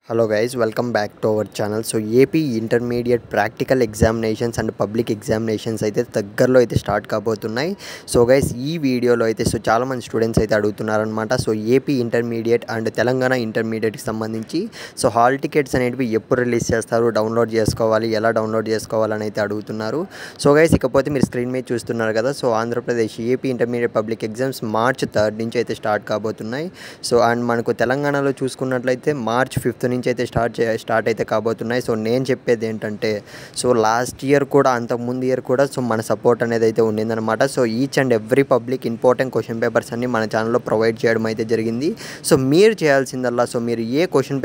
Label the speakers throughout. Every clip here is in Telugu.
Speaker 1: Hello guys, welcome back to our channel. So AP intermediate practical examinations and public examinations అయితే దగ్గరలో అయితే స్టార్ట్ కాబోతున్నాయి. సో గైస్, ఈ వీడియోలో అయితే చాలామంది స్టూడెంట్స్ అయితే అడుగుతున్నారనమాట. So AP intermediate and Telangana ఇంటర్మీడియట్కి సంబంధించి హాల్ టికెట్స్ అనేటివి ఎప్పుడు రిలీజ్ చేస్తారు, డౌన్లోడ్ చేసుకోవాలి, ఎలా డౌన్లోడ్ చేసుకోవాలని అయితే అడుగుతున్నారు. సో గైస్, ఇకపోతే మీరు స్క్రీన్ మీద చూస్తున్నారు కదా. So Andhra Pradesh AP intermediate public exams March 3 నుంచి అయితే స్టార్ట్ కాబోతున్నాయి. సో అండ్ మనకు తెలంగాణలో చూసుకున్నట్లయితే March 5 నుంచి అయితే స్టార్ట్ అయితే కాబోతున్నాయి. సో నేను చెప్పేది ఏంటంటే, సో లాస్ట్ ఇయర్ కూడా, అంతకుముందు ఇయర్ కూడా మన సపోర్ట్ అనేది అయితే ఉండిందనమాట. So each and every public important question papers అన్ని మన ఛానల్లో ప్రొవైడ్ చేయడం అయితే జరిగింది. సో మీరు చేయాల్సిందల్లా, సో మీరు ఏ క్వశ్చన్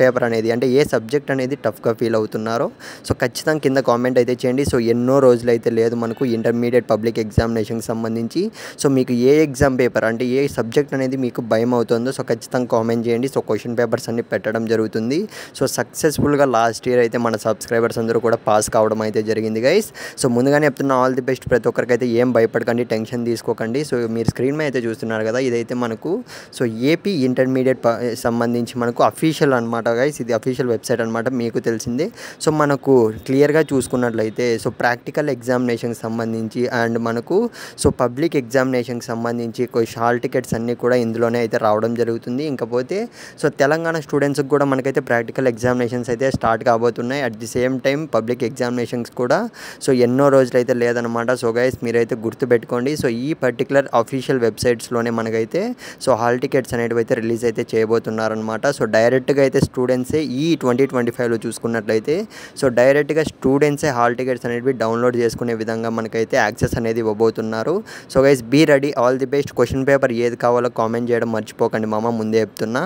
Speaker 1: పేపర్ అనేది, అంటే ఏ సబ్జెక్ట్ అనేది టఫ్గా ఫీల్ అవుతున్నారో సో ఖచ్చితంగా కింద కామెంట్ అయితే చేయండి. సో ఎన్నో రోజులు అయితే లేదు మనకు ఇంటర్మీడియట్ పబ్లిక్ ఎగ్జామినేషన్కి సంబంధించి. సో మీకు ఏ ఎగ్జామ్ పేపర్, అంటే ఏ సబ్జెక్ట్ అనేది మీకు భయం అవుతుందో సో ఖచ్చితంగా కామెంట్ చేయండి. సో క్వశ్చన్ పేపర్స్ అన్ని పెట్టడం జరుగుతుంది. సో సక్సెస్ఫుల్గా లాస్ట్ ఇయర్ అయితే మన సబ్స్క్రైబర్స్ అందరూ కూడా పాస్ కావడం అయితే జరిగింది గైస్. సో ముందుగానే చెప్తున్నా, ఆల్ ది బెస్ట్. ప్రతి ఒక్కరికైతే ఏం భయపడకండి, టెన్షన్ తీసుకోకండి. సో మీరు స్క్రీన్ మీద అయితే చూస్తున్నారు కదా, ఇదైతే మనకు సో ఏపీ ఇంటర్మీడియట్ సంబంధించి మనకు అఫీషియల్ అనమాట గైస్. ఇది అఫీషియల్ వెబ్సైట్ అనమాట, మీకు తెలిసిందే. సో మనకు క్లియర్గా చూసుకున్నట్లయితే సో ప్రాక్టికల్ ఎగ్జామినేషన్కి సంబంధించి అండ్ మనకు సో పబ్లిక్ ఎగ్జామినేషన్కి సంబంధించి హాల్ టికెట్స్ అన్నీ కూడా ఇందులోనే అయితే రావడం జరుగుతుంది. ఇంకపోతే సో తెలంగాణ స్టూడెంట్స్కి కూడా మనకైతే ప్రాక్టికల్ ఎగ్జామినేషన్స్ అయితే స్టార్ట్ కాబోతున్నాయి. At the same time public examinations కూడా సో ఎన్నో రోజులు అయితే లేదనమాట. సో గైస్, మీరైతే గుర్తుపెట్టుకోండి. సో ఈ పర్టికులర్ అఫీషియల్ వెబ్సైట్స్లోనే మనకైతే సో హాల్ టికెట్స్ అనేటివి అయితే రిలీజ్ అయితే చేయబోతున్నారనమాట. సో డైరెక్ట్గా అయితే స్టూడెంట్సే ఈ 2025లో చూసుకున్నట్లయితే సో డైరెక్ట్గా స్టూడెంట్సే హాల్ టికెట్స్ అనేవి డౌన్లోడ్ చేసుకునే విధంగా మనకైతే యాక్సెస్ అనేది ఇవ్వబోతున్నారు. So guys, be ready, all the best. Question paper ఏది కావాలో కామెంట్ చేయడం మర్చిపోకండి మామ, ముందే చెప్తున్నా.